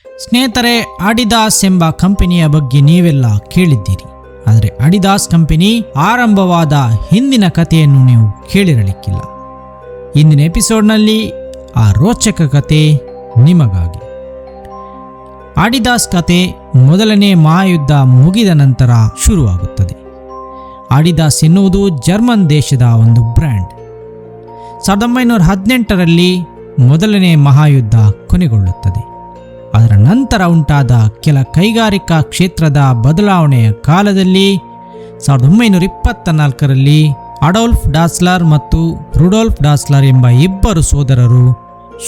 ಸ್ನೇಹಿತರೆ, ಅಡಿದಾಸ್ ಎಂಬ ಕಂಪನಿಯ ಬಗ್ಗೆ ನೀವೆಲ್ಲ ಕೇಳಿದ್ದೀರಿ. ಆದರೆ ಅಡಿದಾಸ್ ಕಂಪನಿ ಆರಂಭವಾದ ಹಿಂದಿನ ಕಥೆಯನ್ನು ನೀವು ಕೇಳಿರಲಿಕ್ಕಿಲ್ಲ. ಇಂದಿನ ಎಪಿಸೋಡ್ನಲ್ಲಿ ಆ ರೋಚಕ ಕತೆ ನಿಮಗಾಗಿ. ಅಡಿದಾಸ್ ಕತೆ ಮೊದಲನೇ ಮಹಾಯುದ್ಧ ಮುಗಿದ ನಂತರ ಶುರುವಾಗುತ್ತದೆ. ಅಡಿದಾಸ್ ಎನ್ನುವುದು ಜರ್ಮನ್ ದೇಶದ ಒಂದು ಬ್ರ್ಯಾಂಡ್. 1918ರಲ್ಲಿ ಮೊದಲನೇ ಮಹಾಯುದ್ಧ ಕೊನೆಗೊಳ್ಳುತ್ತದೆ. ಅದರ ನಂತರ ಉಂಟಾದ ಕೆಲ ಕೈಗಾರಿಕಾ ಕ್ಷೇತ್ರದ ಬದಲಾವಣೆಯ ಕಾಲದಲ್ಲಿ 1924ರಲ್ಲಿ ಅಡಾಲ್ಫ್ ಡಾಸ್ಲರ್ ಮತ್ತು ರುಡಾಲ್ಫ್ ಡಾಸ್ಲರ್ ಎಂಬ ಇಬ್ಬರು ಸೋದರರು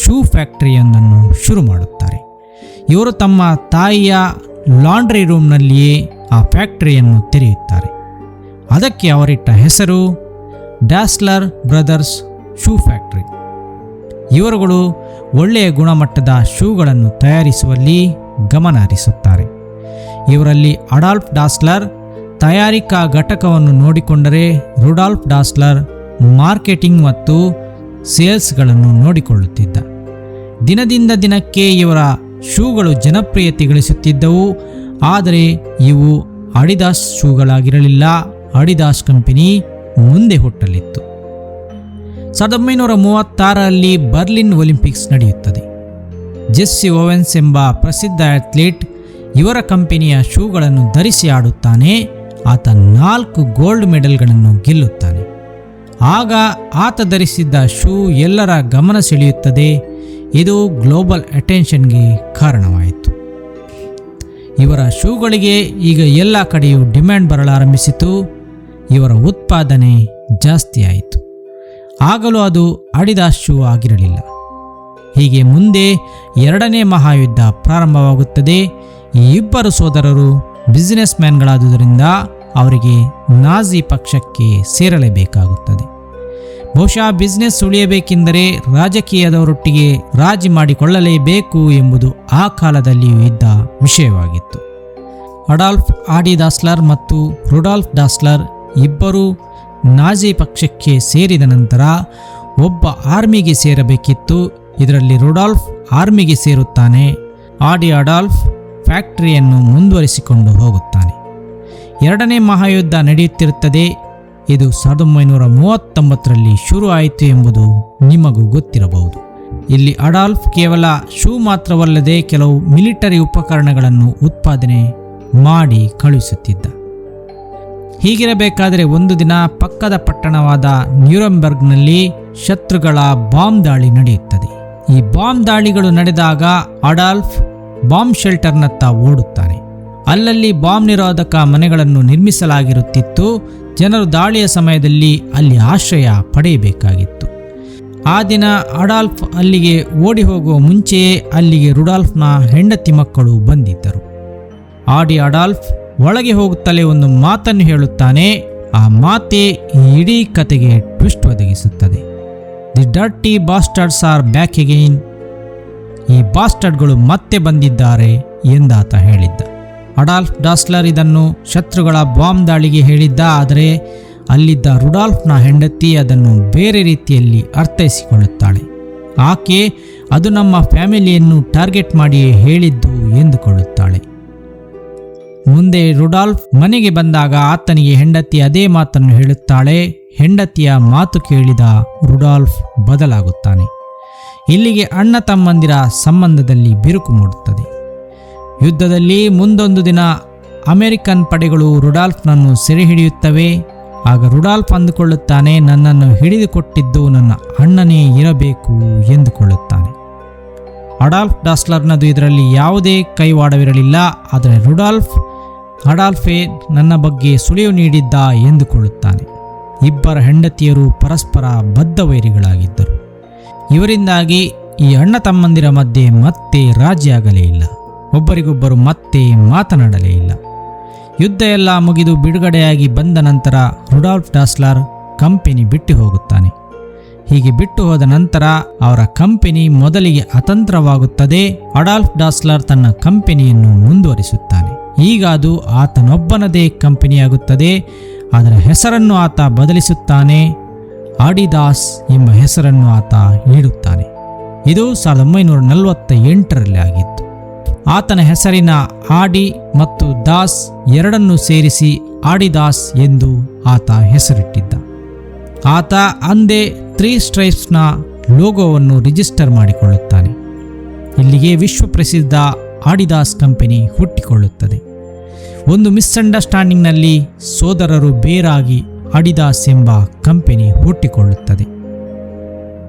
ಶೂ ಫ್ಯಾಕ್ಟರಿಯೊಂದನ್ನು ಶುರು ಮಾಡುತ್ತಾರೆ. ಇವರು ತಮ್ಮ ತಾಯಿಯ ಲಾಂಡ್ರಿ ರೂಮ್ನಲ್ಲಿಯೇ ಆ ಫ್ಯಾಕ್ಟರಿಯನ್ನು ತೆರೆಯುತ್ತಾರೆ. ಅದಕ್ಕೆ ಅವರಿಟ್ಟ ಹೆಸರು ಡಾಸ್ಲರ್ ಬ್ರದರ್ಸ್ ಶೂ ಫ್ಯಾಕ್ಟರಿ. ಇವರುಗಳು ಒಳ್ಳೆಯ ಗುಣಮಟ್ಟದ ಶೂಗಳನ್ನು ತಯಾರಿಸುವಲ್ಲಿ ಗಮನ ಹರಿಸುತ್ತಾರೆ. ಇವರಲ್ಲಿ ಅಡಾಲ್ಫ್ ಡಾಸ್ಲರ್ ತಯಾರಿಕಾ ಘಟಕವನ್ನು ನೋಡಿಕೊಂಡರೆ ರುಡಾಲ್ಫ್ ಡಾಸ್ಲರ್ ಮಾರ್ಕೆಟಿಂಗ್ ಮತ್ತು ಸೇಲ್ಸ್ಗಳನ್ನು ನೋಡಿಕೊಳ್ಳುತ್ತಿದ್ದ. ದಿನದಿಂದ ದಿನಕ್ಕೆ ಇವರ ಶೂಗಳು ಜನಪ್ರಿಯತೆ ಗಳಿಸುತ್ತಿದ್ದವು. ಆದರೆ ಇವು ಅಡಿದಾಸ್ ಶೂಗಳಾಗಿರಲಿಲ್ಲ. ಅಡಿದಾಸ್ ಕಂಪನಿ ಮುಂದೆ ಹುಟ್ಟಲಿತ್ತು. 1936ರಲ್ಲಿ ಬರ್ಲಿನ್ ಒಲಿಂಪಿಕ್ಸ್ ನಡೆಯುತ್ತದೆ. ಜೆಸ್ಸಿ ಓವೆನ್ಸ್ ಎಂಬ ಪ್ರಸಿದ್ಧ ಅಥ್ಲೀಟ್ ಇವರ ಕಂಪನಿಯ ಶೂಗಳನ್ನು ಧರಿಸಿ ಆಡುತ್ತಾನೆ. ಆತ 4 ಗೋಲ್ಡ್ ಮೆಡಲ್ಗಳನ್ನು ಗೆಲ್ಲುತ್ತಾನೆ. ಆಗ ಆತ ಧರಿಸಿದ್ದ ಶೂ ಎಲ್ಲರ ಗಮನ ಸೆಳೆಯುತ್ತದೆ. ಇದು ಗ್ಲೋಬಲ್ ಅಟೆನ್ಷನ್ಗೆ ಕಾರಣವಾಯಿತು. ಇವರ ಶೂಗಳಿಗೆ ಈಗ ಎಲ್ಲ ಕಡೆಯೂ ಡಿಮ್ಯಾಂಡ್ ಬರಲಾರಂಭಿಸಿತು. ಇವರ ಉತ್ಪಾದನೆ ಜಾಸ್ತಿ ಆಯಿತು. ಆಗಲೂ ಅದು ಅಡಿದಾಸ್ ಶೂ ಆಗಿರಲಿಲ್ಲ. ಹೀಗೆ ಮುಂದೆ ಎರಡನೇ ಮಹಾಯುದ್ಧ ಪ್ರಾರಂಭವಾಗುತ್ತದೆ. ಈ ಇಬ್ಬರು ಸೋದರರು ಬಿಸಿನೆಸ್ ಮ್ಯಾನ್ಗಳಾದುದರಿಂದ ಅವರಿಗೆ ನಾಜಿ ಪಕ್ಷಕ್ಕೆ ಸೇರಲೇಬೇಕಾಗುತ್ತದೆ. ಬಹುಶಃ ಬಿಸಿನೆಸ್ ಉಳಿಯಬೇಕೆಂದರೆ ರಾಜಕೀಯದವರೊಟ್ಟಿಗೆ ರಾಜಿ ಮಾಡಿಕೊಳ್ಳಲೇಬೇಕು ಎಂಬುದು ಆ ಕಾಲದಲ್ಲಿಯೂ ಇದ್ದ ವಿಷಯವಾಗಿತ್ತು. ಅಡಾಲ್ಫ್ ಡಾಸ್ಲರ್ ಮತ್ತು ರುಡಾಲ್ಫ್ ಡಾಸ್ಲರ್ ಇಬ್ಬರೂ ನಾಜಿ ಪಕ್ಷಕ್ಕೆ ಸೇರಿದ ನಂತರ ಒಬ್ಬ ಆರ್ಮಿಗೆ ಸೇರಬೇಕಿತ್ತು. ಇದರಲ್ಲಿ ರುಡಾಲ್ಫ್ ಆರ್ಮಿಗೆ ಸೇರುತ್ತಾನೆ. ಅಡಾಲ್ಫ್ ಫ್ಯಾಕ್ಟರಿಯನ್ನು ಮುಂದುವರಿಸಿಕೊಂಡು ಹೋಗುತ್ತಾನೆ. ಎರಡನೇ ಮಹಾಯುದ್ಧ ನಡೆಯುತ್ತಿರುತ್ತದೆ. ಇದು 1939ರಲ್ಲಿ ಶುರು ಆಯಿತು ಎಂಬುದು ನಿಮಗೂ ಗೊತ್ತಿರಬಹುದು. ಇಲ್ಲಿ ಅಡಾಲ್ಫ್ ಕೇವಲ ಶೂ ಮಾತ್ರವಲ್ಲದೆ ಕೆಲವು ಮಿಲಿಟರಿ ಉಪಕರಣಗಳನ್ನು ಉತ್ಪಾದನೆ ಮಾಡಿ ಕಳುಹಿಸುತ್ತಿದ್ದ. ಹೀಗಿರಬೇಕಾದರೆ ಒಂದು ದಿನ ಪಕ್ಕದ ಪಟ್ಟಣವಾದ ನ್ಯೂರೆಂಬರ್ಗ್ನಲ್ಲಿ ಶತ್ರುಗಳ ಬಾಂಬ್ ದಾಳಿ ನಡೆಯುತ್ತದೆ. ಈ ಬಾಂಬ್ ದಾಳಿಗಳು ನಡೆದಾಗ ಅಡಾಲ್ಫ್ ಬಾಂಬ್ ಶೆಲ್ಟರ್ನತ್ತ ಓಡುತ್ತಾನೆ. ಅಲ್ಲಲ್ಲಿ ಬಾಂಬ್ ನಿರೋಧಕ ಮನೆಗಳನ್ನು ನಿರ್ಮಿಸಲಾಗಿರುತ್ತಿತ್ತು. ಜನರು ದಾಳಿಯ ಸಮಯದಲ್ಲಿ ಅಲ್ಲಿ ಆಶ್ರಯ ಪಡೆಯಬೇಕಾಗಿತ್ತು. ಆ ದಿನ ಅಡಾಲ್ಫ್ ಅಲ್ಲಿಗೆ ಓಡಿ ಹೋಗುವ ಮುಂಚೆಯೇ ಅಲ್ಲಿಗೆ ರುಡಾಲ್ಫ್ನ ಹೆಂಡತಿ ಮಕ್ಕಳು ಬಂದಿದ್ದರು. ಅಡಾಲ್ಫ್ ಒಳಗೆ ಹೋಗುತ್ತಲೇ ಒಂದು ಮಾತನ್ನು ಹೇಳುತ್ತಾನೆ. ಆ ಮಾತೇ ಇಡೀ ಕತೆಗೆ ಟ್ವಿಸ್ಟ್ ಒದಗಿಸುತ್ತದೆ. The dirty bastards are back again. ಈ ಬಾಸ್ಟರ್ಡ್ಗಳು ಮತ್ತೆ ಬಂದಿದ್ದಾರೆ ಎಂದಾತ ಹೇಳಿದ್ದ. ಅಡಾಲ್ಫ್ ಡಾಸ್ಲರ್ ಇದನ್ನು ಶತ್ರುಗಳ ಬಾಂಬ್ ದಾಳಿಗೆ ಹೇಳಿದ್ದ. ಆದರೆ ಅಲ್ಲಿದ್ದ ರುಡಾಲ್ಫ್ನ ಹೆಂಡತಿ ಅದನ್ನು ಬೇರೆ ರೀತಿಯಲ್ಲಿ ಅರ್ಥೈಸಿಕೊಳ್ಳುತ್ತಾಳೆ. ಆಕೆ ಅದು ನಮ್ಮ ಫ್ಯಾಮಿಲಿಯನ್ನು ಟಾರ್ಗೆಟ್ ಮಾಡಿಯೇ ಹೇಳಿದ್ದು ಎಂದುಕೊಳ್ಳುತ್ತಾಳೆ. ಮುಂದೆ ರುಡಾಲ್ಫ್ ಮನೆಗೆ ಬಂದಾಗ ಆತನಿಗೆ ಹೆಂಡತಿ ಅದೇ ಮಾತನ್ನು ಹೇಳುತ್ತಾಳೆ. ಹೆಂಡತಿಯ ಮಾತು ಕೇಳಿದ ರುಡಾಲ್ಫ್ ಬದಲಾಗುತ್ತಾನೆ. ಇಲ್ಲಿಗೆ ಅಣ್ಣ ತಮ್ಮಂದಿರ ಸಂಬಂಧದಲ್ಲಿ ಬಿರುಕು ಮೂಡುತ್ತದೆ. ಯುದ್ಧದಲ್ಲಿ ಮುಂದೊಂದು ದಿನ ಅಮೆರಿಕನ್ ಪಡೆಗಳು ರುಡಾಲ್ಫ್ನನ್ನು ಸೆರೆ ಹಿಡಿಯುತ್ತವೆ. ಆಗ ರುಡಾಲ್ಫ್ ಅಂದುಕೊಳ್ಳುತ್ತಾನೆ, ನನ್ನನ್ನು ಹಿಡಿದುಕೊಟ್ಟಿದ್ದು ನನ್ನ ಅಣ್ಣನೇ ಇರಬೇಕು ಎಂದುಕೊಳ್ಳುತ್ತಾನೆ. ಅಡಾಲ್ಫ್ ಡಾಸ್ಲರ್ನದು ಇದರಲ್ಲಿ ಯಾವುದೇ ಕೈವಾಡವಿರಲಿಲ್ಲ. ಆದರೆ ಅಡಾಲ್ಫೇ ನನ್ನ ಬಗ್ಗೆ ಸುಳಿವು ನೀಡಿದ್ದ ಎಂದುಕೊಳ್ಳುತ್ತಾನೆ. ಇಬ್ಬರ ಹೆಂಡತಿಯರು ಪರಸ್ಪರ ಬದ್ಧವೈರಿಗಳಾಗಿದ್ದರು. ಇವರಿಂದಾಗಿ ಈ ಅಣ್ಣ ತಮ್ಮಂದಿರ ಮಧ್ಯೆ ಮತ್ತೆ ರಾಜಿಯಾಗಲೇ ಇಲ್ಲ. ಒಬ್ಬರಿಗೊಬ್ಬರು ಮತ್ತೆ ಮಾತನಾಡಲೇ ಇಲ್ಲ. ಯುದ್ಧ ಎಲ್ಲ ಮುಗಿದು ಬಿಡುಗಡೆಯಾಗಿ ಬಂದ ನಂತರ ರುಡಾಲ್ಫ್ ಡಾಸ್ಲರ್ ಕಂಪನಿ ಬಿಟ್ಟು ಹೋಗುತ್ತಾನೆ. ಹೀಗೆ ಬಿಟ್ಟು ಹೋದ ನಂತರ ಅವರ ಕಂಪನಿ ಮೊದಲಿಗೆ ಅತಂತ್ರವಾಗುತ್ತದೆ. ಅಡಾಲ್ಫ್ ಡಾಸ್ಲರ್ ತನ್ನ ಕಂಪನಿಯನ್ನು ಮುಂದುವರಿಸುತ್ತಾನೆ. ಈಗ ಅದು ಆತನೊಬ್ಬನದೇ ಕಂಪನಿಯಾಗುತ್ತದೆ. ಅದರ ಹೆಸರನ್ನು ಆತ ಬದಲಿಸುತ್ತಾನೆ. ಅಡಿದಾಸ್ ಎಂಬ ಹೆಸರನ್ನು ಆತ ನೀಡುತ್ತಾನೆ. ಇದು 1948ರಲ್ಲಿ ಆಗಿತ್ತು. ಆತನ ಹೆಸರಿನ ಆಡಿ ಮತ್ತು ದಾಸ್ ಎರಡನ್ನೂ ಸೇರಿಸಿ ಆಡಿದಾಸ್ ಎಂದು ಆತ ಹೆಸರಿಟ್ಟಿದ್ದ. ಆತ ಅಂದೇ 3 ಸ್ಟ್ರೈಪ್ಸ್ನ ಲೋಗೋವನ್ನು ರಿಜಿಸ್ಟರ್ ಮಾಡಿಕೊಳ್ಳುತ್ತಾನೆ. ಇಲ್ಲಿಗೆ ವಿಶ್ವಪ್ರಸಿದ್ಧ ಆಡಿದಾಸ್ ಕಂಪನಿ ಹುಟ್ಟಿಕೊಳ್ಳುತ್ತದೆ. ಒಂದು ಮಿಸ್ಅಂಡರ್ಸ್ಟ್ಯಾಂಡಿಂಗ್ನಲ್ಲಿ ಸೋದರರು ಬೇರಾಗಿ ಆಡಿದಾಸ್ ಎಂಬ ಕಂಪನಿ ಹುಟ್ಟಿಕೊಳ್ಳುತ್ತದೆ.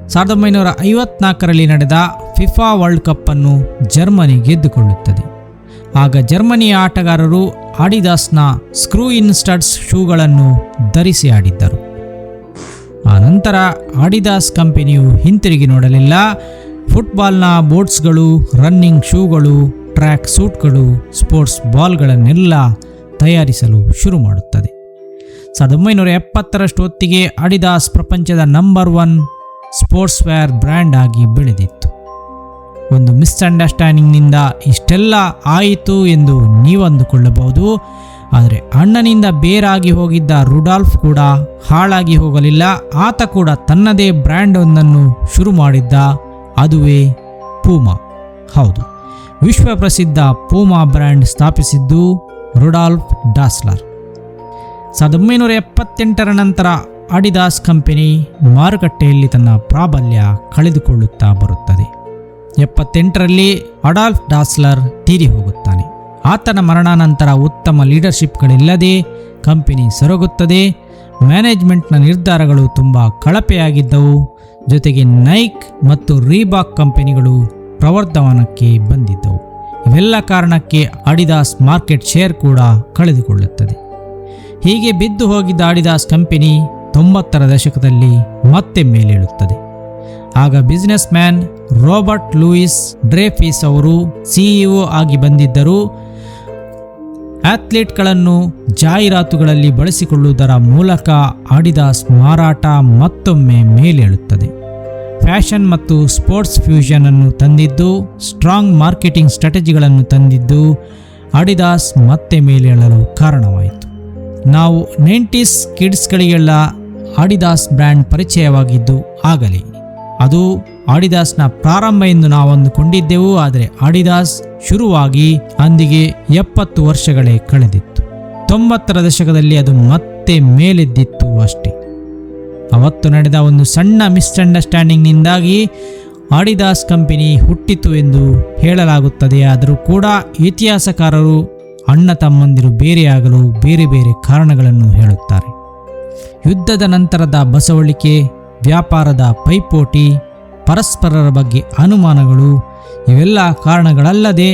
1954ರಲ್ಲಿ ನಡೆದ ಫಿಫಾ ವರ್ಲ್ಡ್ ಕಪ್ ಅನ್ನು ಜರ್ಮನಿ ಗೆದ್ದುಕೊಳ್ಳುತ್ತದೆ. ಆಗ ಜರ್ಮನಿಯ ಆಟಗಾರರು ಆಡಿದಾಸ್ನ ಸ್ಕ್ರೂ ಇನ್ ಸ್ಟಡ್ಸ್ ಶೂಗಳನ್ನು ಧರಿಸಿ ಆಡಿದ್ದರು. ಆ ನಂತರ ಆಡಿದಾಸ್ ಕಂಪನಿಯು ಹಿಂತಿರುಗಿ ನೋಡಲಿಲ್ಲ. ಫುಟ್ಬಾಲ್ನ ಬೋಟ್ಸ್ಗಳು, ರನ್ನಿಂಗ್ ಶೂಗಳು, ಟ್ರ್ಯಾಕ್ ಸೂಟ್ಗಳು, ಸ್ಪೋರ್ಟ್ಸ್ ಬಾಲ್ಗಳನ್ನೆಲ್ಲ ತಯಾರಿಸಲು ಶುರು ಮಾಡುತ್ತದೆ. 1970ರಷ್ಟು ಹೊತ್ತಿಗೆ ಆಡಿದಾಸ್ ಪ್ರಪಂಚದ ನಂಬರ್ 1 ಸ್ಪೋರ್ಟ್ಸ್ ವೇರ್ ಬ್ರ್ಯಾಂಡ್ ಆಗಿ ಬೆಳೆದಿತ್ತು. ಒಂದು ಮಿಸ್ಅಂಡರ್ಸ್ಟ್ಯಾಂಡಿಂಗ್ನಿಂದ ಇಷ್ಟೆಲ್ಲ ಆಯಿತು ಎಂದು ನೀವು ಅಂದುಕೊಳ್ಳಬಹುದು. ಆದರೆ ಅಣ್ಣನಿಂದ ಬೇರಾಗಿ ಹೋಗಿದ್ದ ರುಡಾಲ್ಫ್ ಕೂಡ ಹಾಳಾಗಿ ಹೋಗಲಿಲ್ಲ. ಆತ ಕೂಡ ತನ್ನದೇ ಬ್ರ್ಯಾಂಡ್ ಒಂದನ್ನು ಶುರು ಮಾಡಿದ್ದ. ಅದುವೇ ಪೂಮಾ. ಹೌದು, ವಿಶ್ವಪ್ರಸಿದ್ಧ ಪೂಮಾ ಬ್ರ್ಯಾಂಡ್ ಸ್ಥಾಪಿಸಿದ್ದು ರುಡಾಲ್ಫ್ ಡಾಸ್ಲರ್. 1978ರ ನಂತರ ಆಡಿದಾಸ್ ಕಂಪನಿ ಮಾರುಕಟ್ಟೆಯಲ್ಲಿ ತನ್ನ ಪ್ರಾಬಲ್ಯ ಕಳೆದುಕೊಳ್ಳುತ್ತಾ ಬರುತ್ತದೆ. 78ರಲ್ಲಿ ಅಡಾಲ್ಫ್ ಡಾಸ್ಲರ್ ತೀರಿ ಹೋಗುತ್ತಾನೆ. ಆತನ ಮರಣಾನಂತರ ಉತ್ತಮ ಲೀಡರ್ಶಿಪ್ಗಳಿಲ್ಲದೆ ಕಂಪನಿ ಸೊರಗುತ್ತದೆ. ಮ್ಯಾನೇಜ್ಮೆಂಟ್ನ ನಿರ್ಧಾರಗಳು ತುಂಬ ಕಳಪೆಯಾಗಿದ್ದವು. ಜೊತೆಗೆ ನೈಕ್ ಮತ್ತು ರೀಬಾಕ್ ಕಂಪನಿಗಳು ಪ್ರವರ್ಧಮಾನಕ್ಕೆ ಬಂದಿದ್ದವು. ಇವೆಲ್ಲ ಕಾರಣಕ್ಕೆ ಆಡಿದಾಸ್ ಮಾರ್ಕೆಟ್ ಶೇರ್ ಕೂಡ ಕಳೆದುಕೊಳ್ಳುತ್ತದೆ. ಹೀಗೆ ಬಿದ್ದು ಹೋಗಿದ್ದ ಆಡಿದಾಸ್ ಕಂಪನಿ 90ರ ದಶಕದಲ್ಲಿ ಮತ್ತೆ ಮೇಲೇಳುತ್ತದೆ. ಆಗ ಬಿಸಿನೆಸ್ ಮ್ಯಾನ್ ರಾಬರ್ಟ್ ಲೂಯಿಸ್ ಡ್ರೇಫಿಸ್ ಅವರು ಸಿಇಒ ಆಗಿ ಬಂದಿದ್ದರು. ಅಥ್ಲೀಟ್ಗಳನ್ನು ಜಾಹೀರಾತುಗಳಲ್ಲಿ ಬಳಸಿಕೊಳ್ಳುವುದರ ಮೂಲಕ ಆಡಿದಾಸ್ ಮಾರಾಟ ಮತ್ತೊಮ್ಮೆ ಮೇಲೇಳುತ್ತದೆ. ಫ್ಯಾಷನ್ ಮತ್ತು ಸ್ಪೋರ್ಟ್ಸ್ ಫ್ಯೂಷನ್ ಅನ್ನು ತಂದಿದ್ದು, ಸ್ಟ್ರಾಂಗ್ ಮಾರ್ಕೆಟಿಂಗ್ ಸ್ಟ್ರಾಟಜಿಗಳನ್ನು ತಂದಿದ್ದು ಆಡಿದಾಸ್ ಮತ್ತೆ ಮೇಲೇಳಲು ಕಾರಣವಾಯಿತು. ನಾವು 90s ಕಿಡ್ಸ್ಗಳಿಗೆಲ್ಲ ಆಡಿದಾಸ್ ಬ್ರ್ಯಾಂಡ್ ಪರಿಚಯವಾಗಿದ್ದು ಆಗಲೇ. ಅದು ಆಡಿದಾಸ್ನ ಪ್ರಾರಂಭ ಎಂದು ನಾವು ಅಂದುಕೊಂಡಿದ್ದೆವು. ಆದರೆ ಆಡಿದಾಸ್ ಶುರುವಾಗಿ ಅಂದಿಗೆ 70 ವರ್ಷಗಳೇ ಕಳೆದಿತ್ತು. 90ರ ದಶಕದಲ್ಲಿ ಅದು ಮತ್ತೆ ಮೇಲೆದ್ದಿತ್ತು ಅಷ್ಟೇ. ಅವತ್ತು ನಡೆದ ಒಂದು ಸಣ್ಣ ಮಿಸ್ಅಂಡರ್ಸ್ಟ್ಯಾಂಡಿಂಗ್ನಿಂದಾಗಿ ಆಡಿದಾಸ್ ಕಂಪನಿ ಹುಟ್ಟಿತು ಎಂದು ಹೇಳಲಾಗುತ್ತದೆ. ಆದರೂ ಕೂಡ ಇತಿಹಾಸಕಾರರು ಅಣ್ಣ ತಮ್ಮಂದಿರು ಬೇರೆಯಾಗಲು ಬೇರೆ ಬೇರೆ ಕಾರಣಗಳನ್ನು ಹೇಳುತ್ತಾರೆ. ಯುದ್ಧದ ನಂತರದ ಬಸವಳಿಕೆ, ವ್ಯಾಪಾರದ ಪೈಪೋಟಿ, ಪರಸ್ಪರರ ಬಗ್ಗೆ ಅನುಮಾನಗಳು, ಇವೆಲ್ಲ ಕಾರಣಗಳಲ್ಲದೆ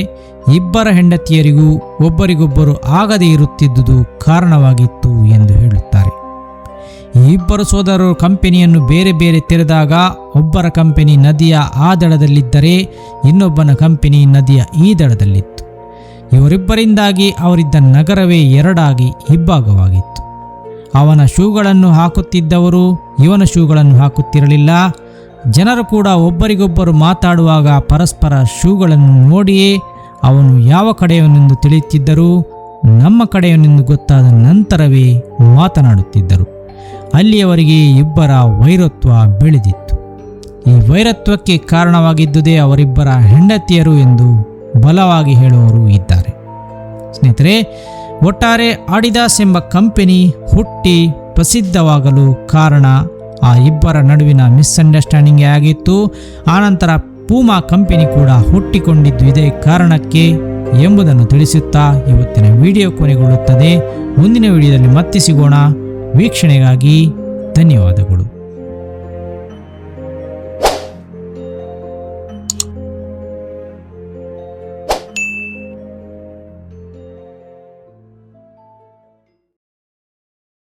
ಇಬ್ಬರ ಹೆಂಡತಿಯರಿಗೂ ಒಬ್ಬರಿಗೊಬ್ಬರು ಆಗದೇ ಇರುತ್ತಿದ್ದುದು ಕಾರಣವಾಗಿತ್ತು ಎಂದು ಹೇಳುತ್ತಾರೆ. ಈ ಇಬ್ಬರು ಸೋದರರು ಕಂಪನಿಯನ್ನು ಬೇರೆ ಬೇರೆ ತೆರೆದಾಗ ಒಬ್ಬರ ಕಂಪನಿ ನದಿಯ ಆ ದಡದಲ್ಲಿದ್ದರೆ ಇನ್ನೊಬ್ಬನ ಕಂಪನಿ ನದಿಯ ಈ ದಡದಲ್ಲಿತ್ತು. ಇವರಿಬ್ಬರಿಂದಾಗಿ ಅವರಿದ್ದ ನಗರವೇ ಎರಡಾಗಿ ಇಬ್ಬಾಗವಾಗಿತ್ತು. ಅವನ ಶೂಗಳನ್ನು ಹಾಕುತ್ತಿದ್ದವರು ಇವನ ಶೂಗಳನ್ನು ಹಾಕುತ್ತಿರಲಿಲ್ಲ. ಜನರು ಕೂಡ ಒಬ್ಬರಿಗೊಬ್ಬರು ಮಾತಾಡುವಾಗ ಪರಸ್ಪರ ಶೂಗಳನ್ನು ನೋಡಿಯೇ ಅವನು ಯಾವ ಕಡೆಯವನೆಂದು ತಿಳಿಯುತ್ತಿದ್ದರು. ನಮ್ಮ ಕಡೆಯವನೆಂದು ಗೊತ್ತಾದ ನಂತರವೇ ಮಾತನಾಡುತ್ತಿದ್ದರು. ಅಲ್ಲಿಯವರೆಗೆ ಇಬ್ಬರ ವೈರತ್ವ ಬೆಳೆದಿತ್ತು. ಈ ವೈರತ್ವಕ್ಕೆ ಕಾರಣವಾಗಿದ್ದುದೇ ಅವರಿಬ್ಬರ ಹೆಂಡತಿಯರು ಎಂದು ಬಲವಾಗಿ ಹೇಳುವವರು ಇದ್ದಾರೆ. ಸ್ನೇಹಿತರೆ, ಒಟ್ಟಾರೆ ಆಡಿದಾಸ್ ಎಂಬ ಕಂಪನಿ ಹುಟ್ಟಿ ಪ್ರಸಿದ್ಧವಾಗಲು ಕಾರಣ ಆ ಇಬ್ಬರ ನಡುವಿನ ಮಿಸ್ಅಂಡರ್ಸ್ಟ್ಯಾಂಡಿಂಗ್ ಆಗಿತ್ತು. ಆನಂತರ ಪೂಮಾ ಕಂಪನಿ ಕೂಡ ಹುಟ್ಟಿಕೊಂಡಿದ್ದು ಇದೇ ಕಾರಣಕ್ಕೆ ಎಂಬುದನ್ನು ತಿಳಿಸುತ್ತಾ ಇವತ್ತಿನ ವಿಡಿಯೋ ಕೊನೆಗೊಳ್ಳುತ್ತದೆ. ಮುಂದಿನ ವಿಡಿಯೋದಲ್ಲಿ ಮತ್ತೆ ಸಿಗೋಣ. ವೀಕ್ಷಣೆಗಾಗಿ ಧನ್ಯವಾದಗಳು.